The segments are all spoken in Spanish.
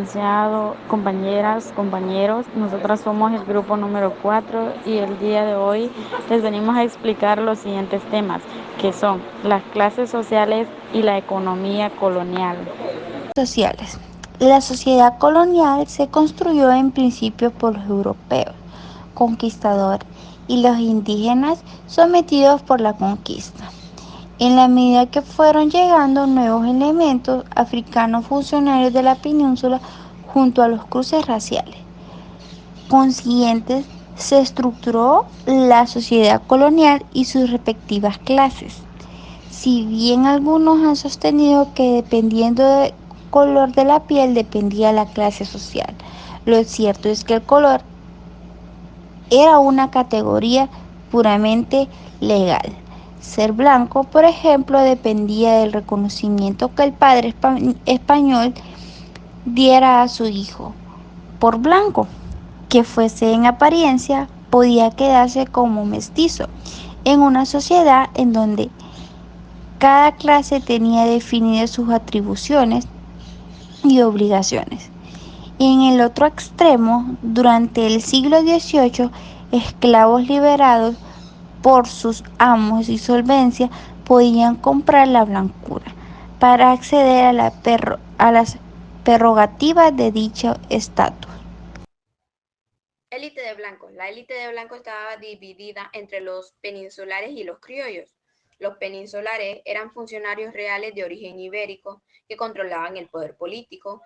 licenciado, compañeras, compañeros. Nosotras somos el grupo número 4 y el día de hoy les venimos a explicar los siguientes temas, que son las clases sociales y la economía colonial. Sociales. La sociedad colonial se construyó en principio por los europeos, conquistadores, y los indígenas sometidos por la conquista. En la medida que fueron llegando nuevos elementos africanos funcionarios de la península junto a los cruces raciales consiguientes, se estructuró la sociedad colonial y sus respectivas clases. Si bien algunos han sostenido que dependiendo del color de la piel dependía la clase social, lo cierto es que el color era una categoría puramente legal. Ser blanco, por ejemplo, dependía del reconocimiento que el padre español diera a su hijo. Por blanco que fuese en apariencia, podía quedarse como mestizo en una sociedad en donde cada clase tenía definidas sus atribuciones y obligaciones. En el otro extremo, durante el siglo XVIII, esclavos liberados por sus amos y solvencia podían comprar la blancura para acceder a las prerrogativas de dicho estatus. Élite de blancos. La élite de blancos estaba dividida entre los peninsulares y los criollos. Los peninsulares eran funcionarios reales de origen ibérico que controlaban el poder político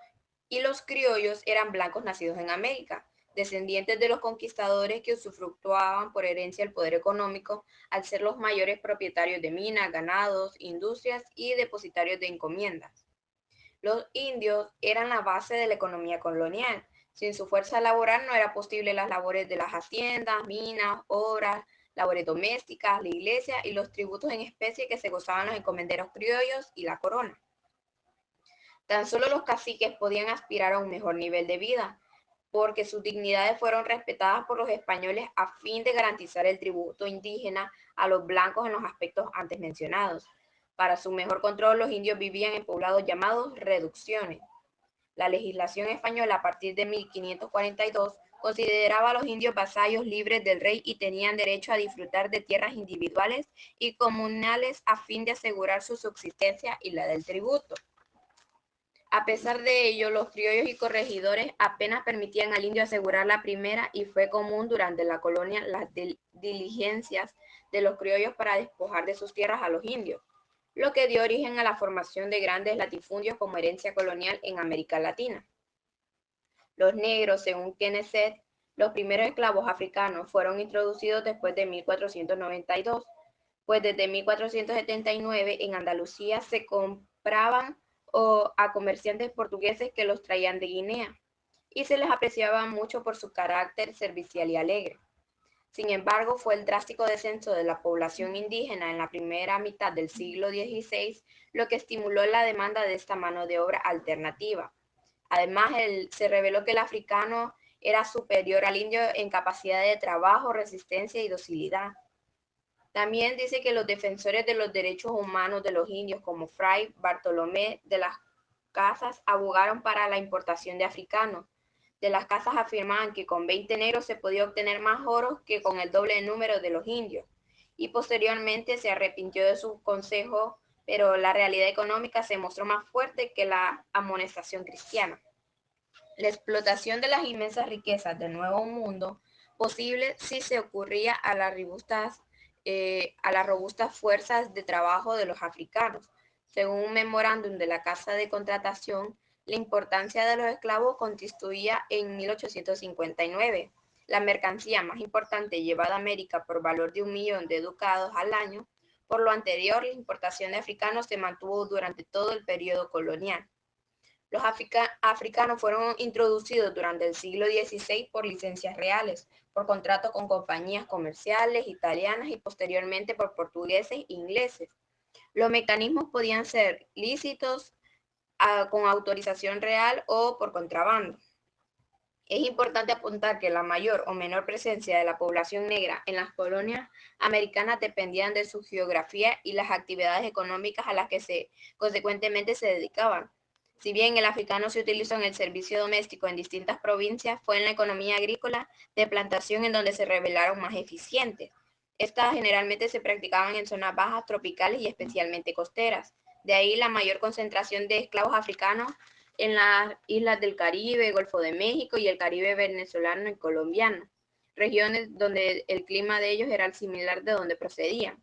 y los criollos eran blancos nacidos en América, descendientes de los conquistadores que usufructuaban por herencia el poder económico al ser los mayores propietarios de minas, ganados, industrias y depositarios de encomiendas. Los indios eran la base de la economía colonial. Sin su fuerza laboral no era posible las labores de las haciendas, minas, obras, labores domésticas, la iglesia y los tributos en especie que se gozaban los encomenderos criollos y la corona. Tan solo los caciques podían aspirar a un mejor nivel de vida, porque sus dignidades fueron respetadas por los españoles a fin de garantizar el tributo indígena a los blancos en los aspectos antes mencionados. Para su mejor control, los indios vivían en poblados llamados reducciones. La legislación española a partir de 1542 consideraba a los indios vasallos libres del rey y tenían derecho a disfrutar de tierras individuales y comunales a fin de asegurar su subsistencia y la del tributo. A pesar de ello, los criollos y corregidores apenas permitían al indio asegurar la primera y fue común durante la colonia las diligencias de los criollos para despojar de sus tierras a los indios, lo que dio origen a la formación de grandes latifundios como herencia colonial en América Latina. Los negros, según Kenneth, los primeros esclavos africanos fueron introducidos después de 1492, pues desde 1479 en Andalucía se compraban a comerciantes portugueses que los traían de Guinea y se les apreciaba mucho por su carácter servicial y alegre. Sin embargo, fue el drástico descenso de la población indígena en la primera mitad del siglo XVI lo que estimuló la demanda de esta mano de obra alternativa. Además, se reveló que el africano era superior al indio en capacidad de trabajo, resistencia y docilidad. También dice que los defensores de los derechos humanos de los indios, como Fray Bartolomé de las Casas, abogaron para la importación de africanos. De las Casas afirmaban que con 20 negros se podía obtener más oro que con el doble número de los indios. Y posteriormente se arrepintió de su consejo, pero la realidad económica se mostró más fuerte que la amonestación cristiana. La explotación de las inmensas riquezas del Nuevo Mundo posible si se ocurría a las robustas fuerzas de trabajo de los africanos. Según un memorándum de la Casa de Contratación, la importancia de los esclavos constituía en 1859 la mercancía más importante llevada a América por valor de 1 millón de ducados al año. Por lo anterior, la importación de africanos se mantuvo durante todo el periodo colonial. Los africanos fueron introducidos durante el siglo XVI por licencias reales, por contrato con compañías comerciales italianas y posteriormente por portugueses e ingleses. Los mecanismos podían ser lícitos con autorización real o por contrabando. Es importante apuntar que la mayor o menor presencia de la población negra en las colonias americanas dependían de su geografía y las actividades económicas a las que consecuentemente se dedicaban. Si bien el africano se utilizó en el servicio doméstico en distintas provincias, fue en la economía agrícola de plantación en donde se revelaron más eficientes. Estas generalmente se practicaban en zonas bajas, tropicales y especialmente costeras. De ahí la mayor concentración de esclavos africanos en las islas del Caribe, Golfo de México y el Caribe venezolano y colombiano, regiones donde el clima de ellos era similar de donde procedían.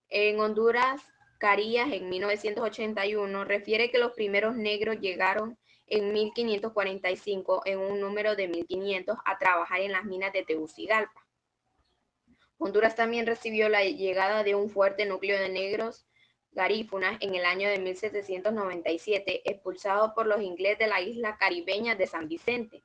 En Honduras, Carías, en 1981, refiere que los primeros negros llegaron en 1545 en un número de 1500 a trabajar en las minas de Tegucigalpa. Honduras también recibió la llegada de un fuerte núcleo de negros garífunas en el año de 1797, expulsados por los ingleses de la isla caribeña de San Vicente.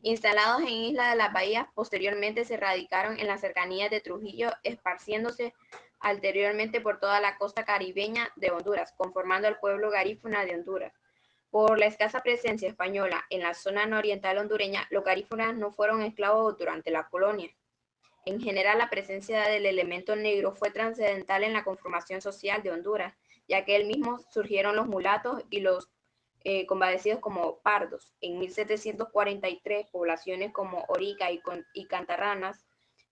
Instalados en Isla de las Bahías, posteriormente se radicaron en las cercanías de Trujillo, esparciéndose anteriormente por toda la costa caribeña de Honduras, conformando el pueblo garífuna de Honduras. Por la escasa presencia española en la zona nororiental hondureña, los garífunas no fueron esclavos durante la colonia. En general, la presencia del elemento negro fue trascendental en la conformación social de Honduras, ya que él mismo surgieron los mulatos y los convalecidos como pardos. En 1743, poblaciones como Orica y Cantarranas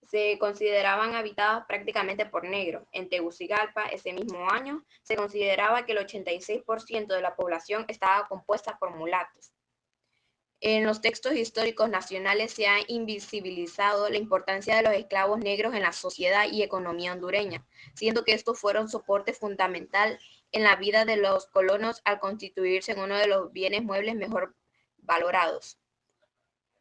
se consideraban habitadas prácticamente por negros. En Tegucigalpa, ese mismo año, se consideraba que el 86% de la población estaba compuesta por mulatos. En los textos históricos nacionales se ha invisibilizado la importancia de los esclavos negros en la sociedad y economía hondureña, siendo que estos fueron soporte fundamental en la vida de los colonos al constituirse en uno de los bienes muebles mejor valorados.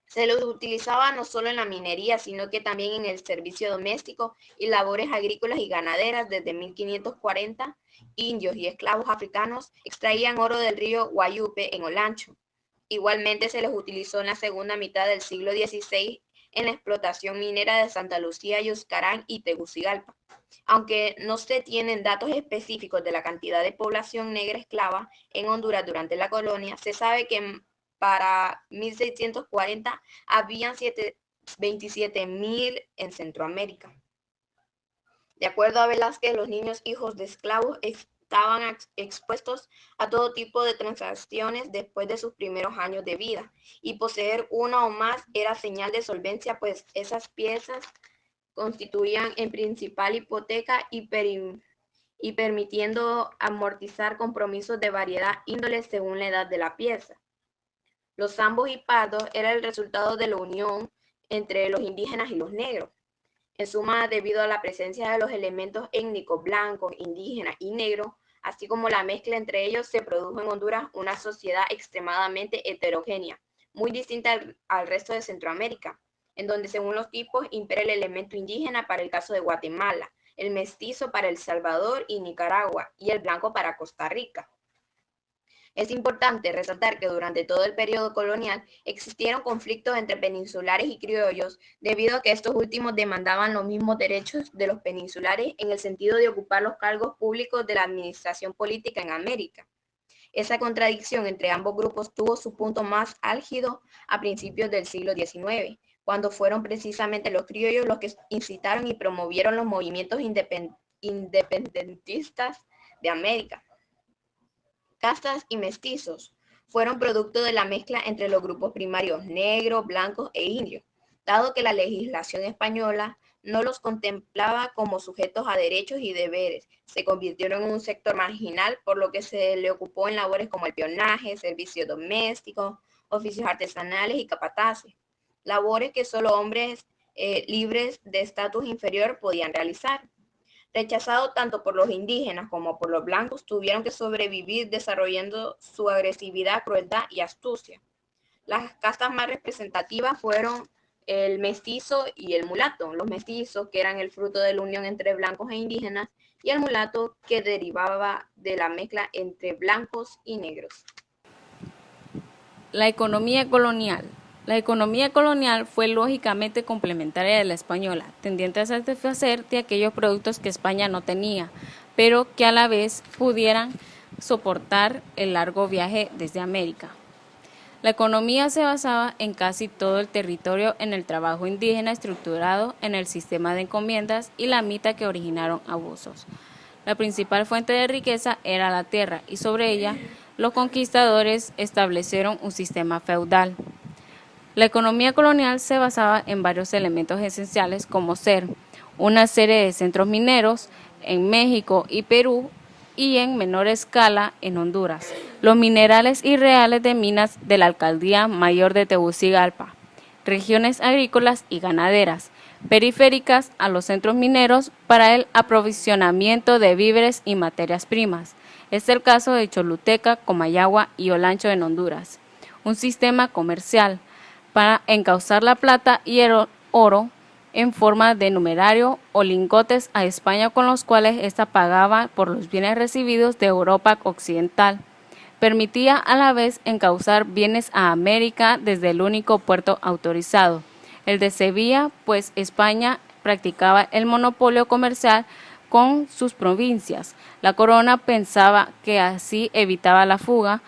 Se los utilizaba no solo en la minería, sino que también en el servicio doméstico y labores agrícolas y ganaderas. Desde 1540, indios y esclavos africanos extraían oro del río Guayupe en Olancho. Igualmente se les utilizó en la segunda mitad del siglo XVI en la explotación minera de Santa Lucía, Yuscarán y Tegucigalpa. Aunque no se tienen datos específicos de la cantidad de población negra esclava en Honduras durante la colonia, se sabe que para 1640 habían 27,000 en Centroamérica. De acuerdo a Velázquez, los niños hijos de esclavos estaban expuestos a todo tipo de transacciones después de sus primeros años de vida, y poseer una o más era señal de solvencia, pues esas piezas constituían en principal hipoteca y permitiendo amortizar compromisos de variedad índole según la edad de la pieza. Los zambos y pardos eran el resultado de la unión entre los indígenas y los negros. En suma, debido a la presencia de los elementos étnicos blancos, indígenas y negros, así como la mezcla entre ellos, se produjo en Honduras una sociedad extremadamente heterogénea, muy distinta al resto de Centroamérica, en donde según los tipos impera el elemento indígena para el caso de Guatemala, el mestizo para El Salvador y Nicaragua, y el blanco para Costa Rica. Es importante resaltar que durante todo el periodo colonial existieron conflictos entre peninsulares y criollos, debido a que estos últimos demandaban los mismos derechos de los peninsulares en el sentido de ocupar los cargos públicos de la administración política en América. Esa contradicción entre ambos grupos tuvo su punto más álgido a principios del siglo XIX, cuando fueron precisamente los criollos los que incitaron y promovieron los movimientos independentistas de América. Castas y mestizos fueron producto de la mezcla entre los grupos primarios negros, blancos e indios, dado que la legislación española no los contemplaba como sujetos a derechos y deberes. Se convirtieron en un sector marginal, por lo que se le ocupó en labores como el peonaje, servicios domésticos, oficios artesanales y capataces, labores que solo hombres libres de estatus inferior podían realizar. Rechazados tanto por los indígenas como por los blancos, tuvieron que sobrevivir desarrollando su agresividad, crueldad y astucia. Las castas más representativas fueron el mestizo y el mulato. Los mestizos, que eran el fruto de la unión entre blancos e indígenas, y el mulato, que derivaba de la mezcla entre blancos y negros. La economía colonial. La economía colonial fue lógicamente complementaria de la española, tendiente a satisfacer de aquellos productos que España no tenía, pero que a la vez pudieran soportar el largo viaje desde América. La economía se basaba en casi todo el territorio en el trabajo indígena estructurado en el sistema de encomiendas y la mita que originaron abusos. La principal fuente de riqueza era la tierra y sobre ella los conquistadores establecieron un sistema feudal. La economía colonial se basaba en varios elementos esenciales como ser una serie de centros mineros en México y Perú y en menor escala en Honduras, los minerales y reales de minas de la Alcaldía Mayor de Tegucigalpa, regiones agrícolas y ganaderas, periféricas a los centros mineros para el aprovisionamiento de víveres y materias primas. Es el caso de Choluteca, Comayagua y Olancho en Honduras. Un sistema comercial para encauzar la plata y el oro en forma de numerario o lingotes a España, con los cuales ésta pagaba por los bienes recibidos de Europa occidental. Permitía a la vez encauzar bienes a América desde el único puerto autorizado, el de Sevilla, pues España practicaba el monopolio comercial con sus provincias. La corona pensaba que así evitaba la fuga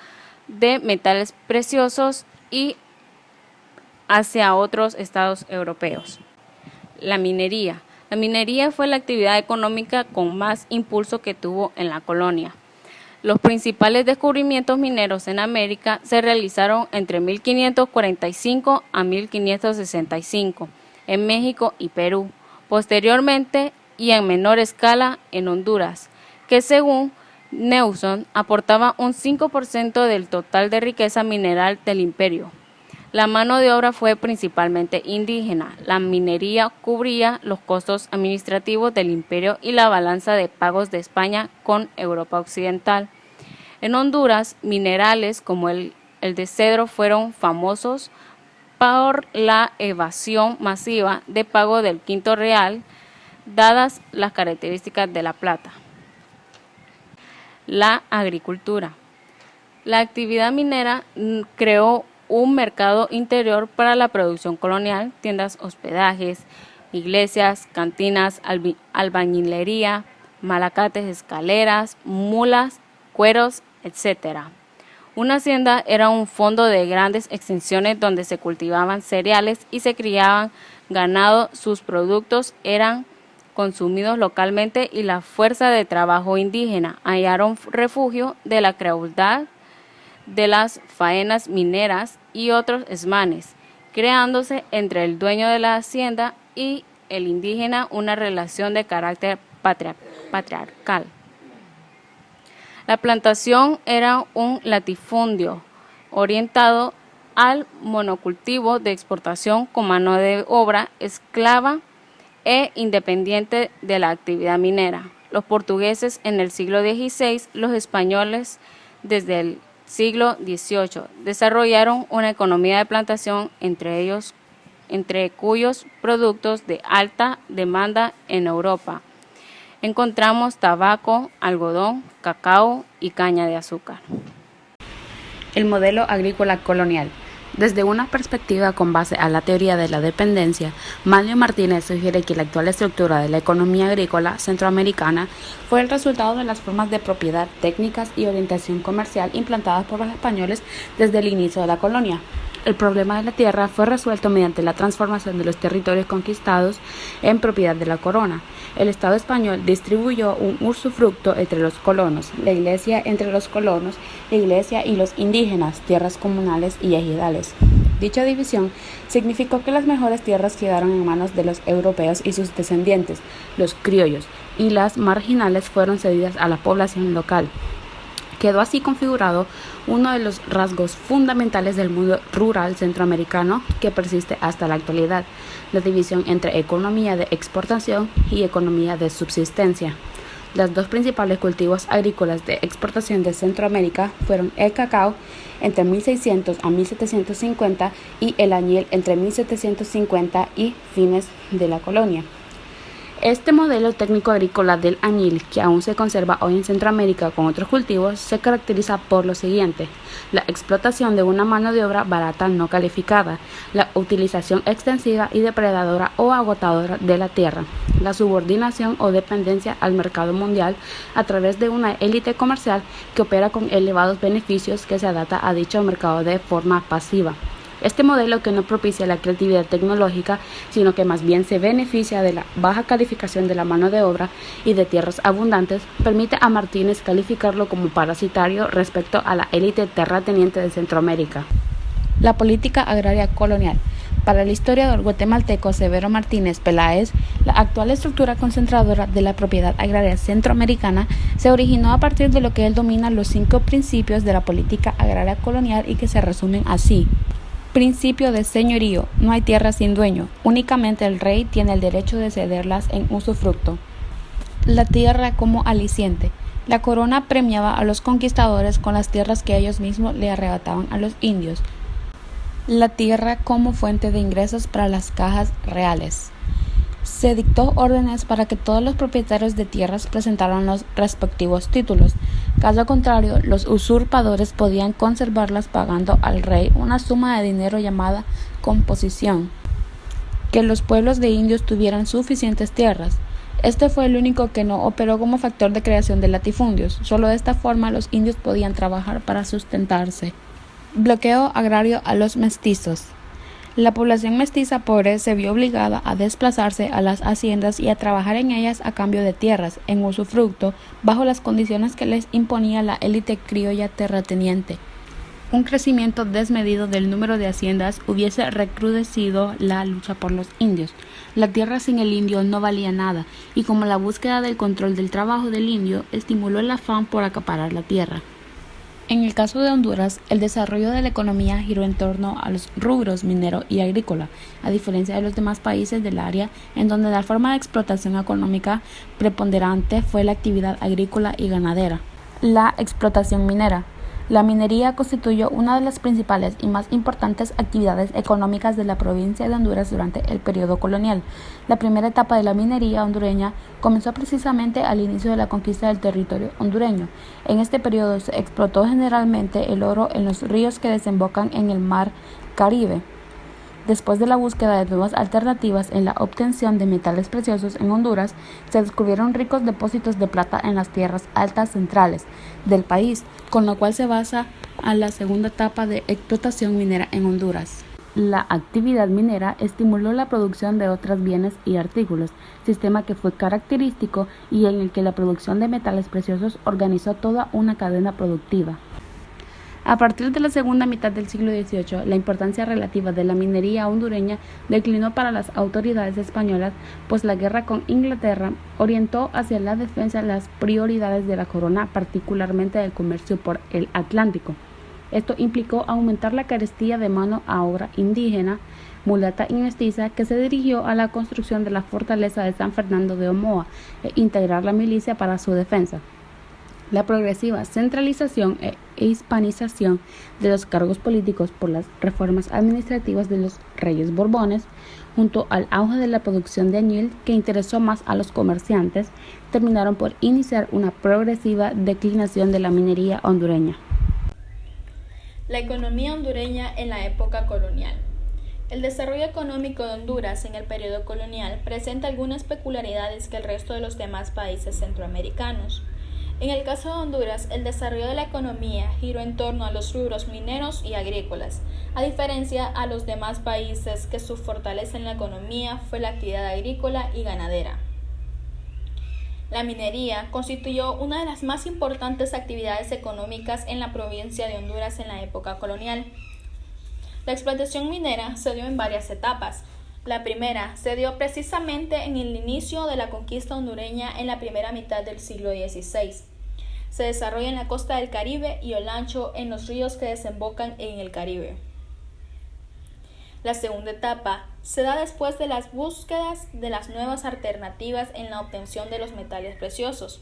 de metales preciosos y hacia otros estados europeos. La minería. La minería fue la actividad económica con más impulso que tuvo en la colonia. Los principales descubrimientos mineros en América se realizaron entre 1545 a 1565 en México y Perú, posteriormente y en menor escala en Honduras, que según Neuson aportaba un 5% del total de riqueza mineral del imperio. La mano de obra fue principalmente indígena. La minería cubría los costos administrativos del imperio y la balanza de pagos de España con Europa occidental. En Honduras, minerales como el de cedro fueron famosos por la evasión masiva de pago del quinto real, dadas las características de la plata. La agricultura. La actividad minera creó un mercado interior para la producción colonial, tiendas, hospedajes, iglesias, cantinas, albañilería, malacates, escaleras, mulas, cueros, etc. Una hacienda era un fondo de grandes extensiones donde se cultivaban cereales y se criaban ganado. Sus productos eran consumidos localmente y la fuerza de trabajo indígena hallaron refugio de la crueldad de las faenas mineras y otros esmanes, creándose entre el dueño de la hacienda y el indígena una relación de carácter patriarcal. La plantación era un latifundio orientado al monocultivo de exportación con mano de obra esclava e independiente de la actividad minera. Los portugueses en el siglo XVI, los españoles desde el siglo XVIII desarrollaron una economía de plantación, entre cuyos productos de alta demanda en Europa encontramos tabaco, algodón, cacao y caña de azúcar. El modelo agrícola colonial. Desde una perspectiva con base a la teoría de la dependencia, Manlio Martínez sugiere que la actual estructura de la economía agrícola centroamericana fue el resultado de las formas de propiedad, técnicas y orientación comercial implantadas por los españoles desde el inicio de la colonia. El problema de la tierra fue resuelto mediante la transformación de los territorios conquistados en propiedad de la corona. El Estado español distribuyó un usufructo entre los colonos, la Iglesia entre los colonos, la Iglesia y los indígenas, tierras comunales y ejidales. Dicha división significó que las mejores tierras quedaron en manos de los europeos y sus descendientes, los criollos, y las marginales fueron cedidas a la población local. Quedó así configurado uno de los rasgos fundamentales del mundo rural centroamericano que persiste hasta la actualidad, la división entre economía de exportación y economía de subsistencia. Los dos principales cultivos agrícolas de exportación de Centroamérica fueron el cacao entre 1600 a 1750 y el añil entre 1750 y fines de la colonia. Este modelo técnico agrícola del añil, que aún se conserva hoy en Centroamérica con otros cultivos, se caracteriza por lo siguiente: la explotación de una mano de obra barata no calificada, la utilización extensiva y depredadora o agotadora de la tierra, la subordinación o dependencia al mercado mundial a través de una élite comercial que opera con elevados beneficios que se adapta a dicho mercado de forma pasiva, Este modelo, que no propicia la creatividad tecnológica, sino que más bien se beneficia de la baja calificación de la mano de obra y de tierras abundantes, permite a Martínez calificarlo como parasitario respecto a la élite terrateniente de Centroamérica. La política agraria colonial. Para el historiador guatemalteco Severo Martínez Peláez, la actual estructura concentradora de la propiedad agraria centroamericana se originó a partir de lo que él domina los 5 principios de la política agraria colonial y que se resumen así. Principio de señorío: no hay tierra sin dueño, únicamente el rey tiene el derecho de cederlas en usufructo. La tierra como aliciente. La corona premiaba a los conquistadores con las tierras que ellos mismos le arrebataban a los indios. La tierra como fuente de ingresos para las cajas reales. Se dictó órdenes para que todos los propietarios de tierras presentaran los respectivos títulos. Caso contrario, los usurpadores podían conservarlas pagando al rey una suma de dinero llamada composición. Que los pueblos de indios tuvieran suficientes tierras. Este fue el único que no operó como factor de creación de latifundios. Solo de esta forma los indios podían trabajar para sustentarse. Bloqueo agrario a los mestizos. La población mestiza pobre se vio obligada a desplazarse a las haciendas y a trabajar en ellas a cambio de tierras, en usufructo, bajo las condiciones que les imponía la élite criolla terrateniente. Un crecimiento desmedido del número de haciendas hubiese recrudecido la lucha por los indios. La tierra sin el indio no valía nada, y como la búsqueda del control del trabajo del indio estimuló el afán por acaparar la tierra. En el caso de Honduras, el desarrollo de la economía giró en torno a los rubros minero y agrícola, a diferencia de los demás países del área, en donde la forma de explotación económica preponderante fue la actividad agrícola y ganadera. La explotación minera. La minería constituyó una de las principales y más importantes actividades económicas de la provincia de Honduras durante el periodo colonial. La primera etapa de la minería hondureña comenzó precisamente al inicio de la conquista del territorio hondureño. En este periodo se explotó generalmente el oro en los ríos que desembocan en el mar Caribe. Después de la búsqueda de nuevas alternativas en la obtención de metales preciosos en Honduras, se descubrieron ricos depósitos de plata en las tierras altas centrales del país, con lo cual se basa a la segunda etapa de explotación minera en Honduras. La actividad minera estimuló la producción de otros bienes y artículos, sistema que fue característico y en el que la producción de metales preciosos organizó toda una cadena productiva. A partir de la segunda mitad del siglo XVIII, la importancia relativa de la minería hondureña declinó para las autoridades españolas, pues la guerra con Inglaterra orientó hacia la defensa las prioridades de la corona, particularmente del comercio por el Atlántico. Esto implicó aumentar la carestía de mano a obra indígena, mulata y mestiza, que se dirigió a la construcción de la fortaleza de San Fernando de Omoa e integrar la milicia para su defensa. La progresiva centralización e hispanización de los cargos políticos por las reformas administrativas de los reyes Borbones, junto al auge de la producción de añil que interesó más a los comerciantes, terminaron por iniciar una progresiva declinación de la minería hondureña. La economía hondureña en la época colonial. El desarrollo económico de Honduras en el periodo colonial presenta algunas peculiaridades que el resto de los demás países centroamericanos. En el caso de Honduras, el desarrollo de la economía giró en torno a los rubros mineros y agrícolas, a diferencia a los demás países que su fortaleza en la economía fue la actividad agrícola y ganadera. La minería constituyó una de las más importantes actividades económicas en la provincia de Honduras en la época colonial. La explotación minera se dio en varias etapas. La primera se dio precisamente en el inicio de la conquista hondureña en la primera mitad del siglo XVI. Se desarrolla en la costa del Caribe y Olancho, en los ríos que desembocan en el Caribe. La segunda etapa se da después de las búsquedas de las nuevas alternativas en la obtención de los metales preciosos,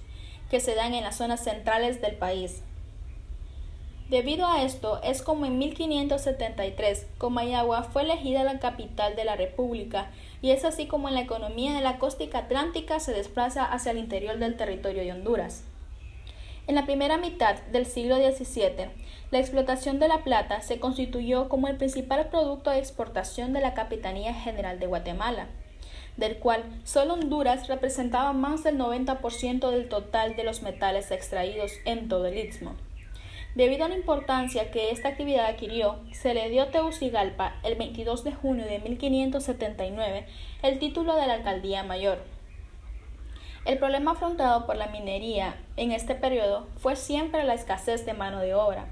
que se dan en las zonas centrales del país. Debido a esto, es como en 1573 Comayagua fue elegida la capital de la República, y es así como la economía de la costa atlántica se desplaza hacia el interior del territorio de Honduras. En la primera mitad del siglo XVII, la explotación de la plata se constituyó como el principal producto de exportación de la Capitanía General de Guatemala, del cual solo Honduras representaba más del 90% del total de los metales extraídos en todo el istmo. Debido a la importancia que esta actividad adquirió, se le dio a Tegucigalpa el 22 de junio de 1579 el título de la alcaldía mayor. El problema afrontado por la minería en este periodo fue siempre la escasez de mano de obra.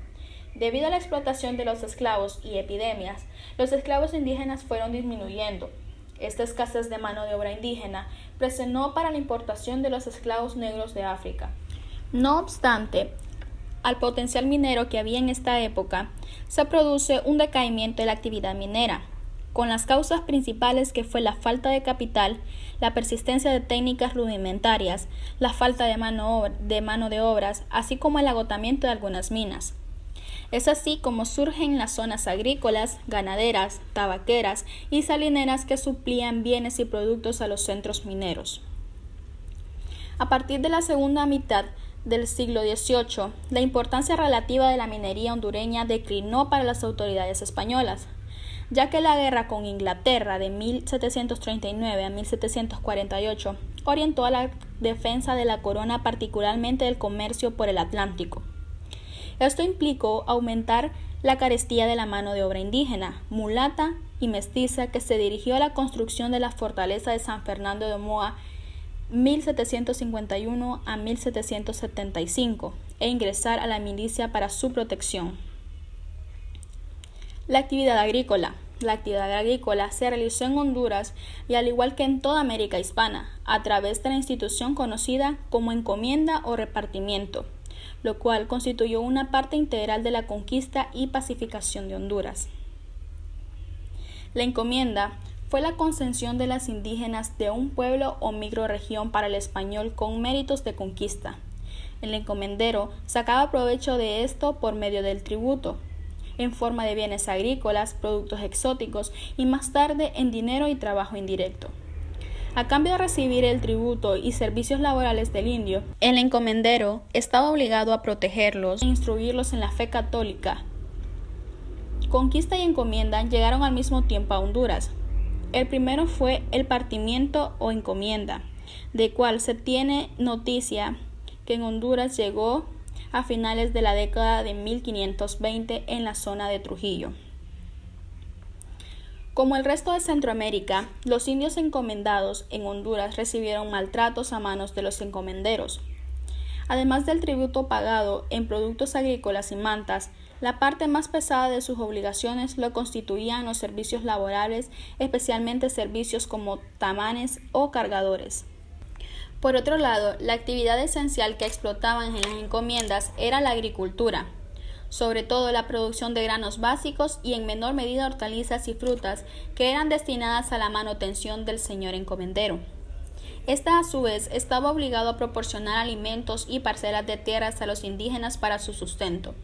Debido a la explotación de los esclavos y epidemias, los esclavos indígenas fueron disminuyendo. Esta escasez de mano de obra indígena presionó para la importación de los esclavos negros de África. No obstante, al potencial minero que había en esta época, se produce un decaimiento de la actividad minera, con las causas principales que fue la falta de capital, la persistencia de técnicas rudimentarias, la falta de mano de obras, así como el agotamiento de algunas minas. Es así como surgen las zonas agrícolas, ganaderas, tabaqueras y salineras que suplían bienes y productos a los centros mineros. A partir de la segunda mitad del siglo XVIII, la importancia relativa de la minería hondureña declinó para las autoridades españolas, ya que la guerra con Inglaterra de 1739 a 1748 orientó a la defensa de la corona, particularmente del comercio por el Atlántico. Esto implicó aumentar la carestía de la mano de obra indígena, mulata y mestiza, que se dirigió a la construcción de la fortaleza de San Fernando de Omoa 1751 a 1775 e ingresar a la milicia para su protección. La actividad agrícola. La actividad agrícola se realizó en Honduras y, al igual que en toda América hispana, a través de la institución conocida como encomienda o repartimiento, lo cual constituyó una parte integral de la conquista y pacificación de Honduras. La encomienda fue la concesión de las indígenas de un pueblo o microrregión para el español con méritos de conquista. El encomendero sacaba provecho de esto por medio del tributo, en forma de bienes agrícolas, productos exóticos y más tarde en dinero y trabajo indirecto. A cambio de recibir el tributo y servicios laborales del indio, el encomendero estaba obligado a protegerlos e instruirlos en la fe católica. Conquista y encomienda llegaron al mismo tiempo a Honduras. El primero fue el partimiento o encomienda, de cual se tiene noticia que en Honduras llegó a finales de la década de 1520 en la zona de Trujillo. Como el resto de Centroamérica, los indios encomendados en Honduras recibieron maltratos a manos de los encomenderos. Además del tributo pagado en productos agrícolas y mantas, la parte más pesada de sus obligaciones lo constituían los servicios laborales, especialmente servicios como tamanes o cargadores. Por otro lado, la actividad esencial que explotaban en las encomiendas era la agricultura, sobre todo la producción de granos básicos y en menor medida hortalizas y frutas que eran destinadas a la manutención del señor encomendero. Esta a su vez estaba obligado a proporcionar alimentos y parcelas de tierras a los indígenas para su sustento.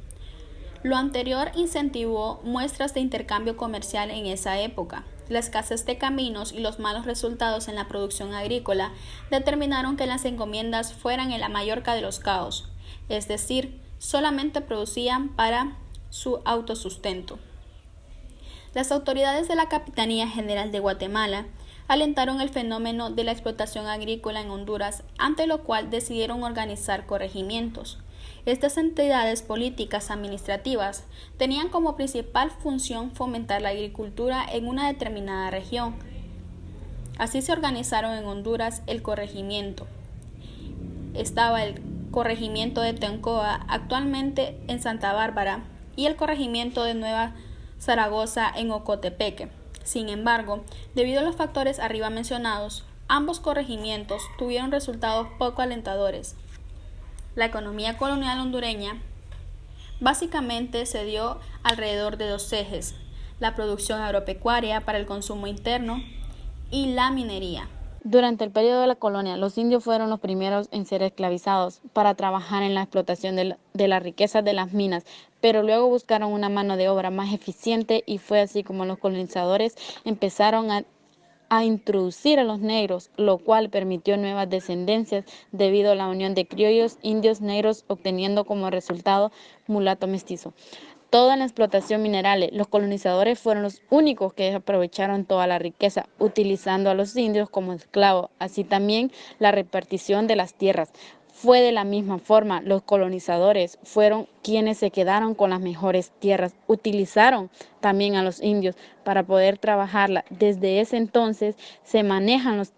Lo anterior incentivó muestras de intercambio comercial en esa época. La escasez de caminos y los malos resultados en la producción agrícola determinaron que las encomiendas fueran en la Mallorca de los caos, es decir, solamente producían para su autosustento. Las autoridades de la Capitanía General de Guatemala alentaron el fenómeno de la explotación agrícola en Honduras, ante lo cual decidieron organizar corregimientos. Estas entidades políticas administrativas tenían como principal función fomentar la agricultura en una determinada región. Así se organizaron en Honduras el corregimiento. Estaba el corregimiento de Tencoa, actualmente en Santa Bárbara, y el corregimiento de Nueva Zaragoza en Ocotepeque. Sin embargo, debido a los factores arriba mencionados, ambos corregimientos tuvieron resultados poco alentadores. La economía colonial hondureña básicamente se dio alrededor de dos ejes: la producción agropecuaria para el consumo interno y la minería. Durante el periodo de la colonia, los indios fueron los primeros en ser esclavizados para trabajar en la explotación de las riquezas de las minas, pero luego buscaron una mano de obra más eficiente y fue así como los colonizadores empezaron a introducir a los negros, lo cual permitió nuevas descendencias debido a la unión de criollos, indios, negros, obteniendo como resultado mulato mestizo. Toda la explotación mineral, los colonizadores fueron los únicos que aprovecharon toda la riqueza, utilizando a los indios como esclavos, así también la repartición de las tierras. fue de la misma forma. Los colonizadores fueron quienes se quedaron con las mejores tierras. Utilizaron también a los indios para poder trabajarla. Desde ese entonces se manejan los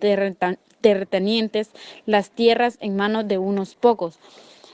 terratenientes las tierras en manos de unos pocos.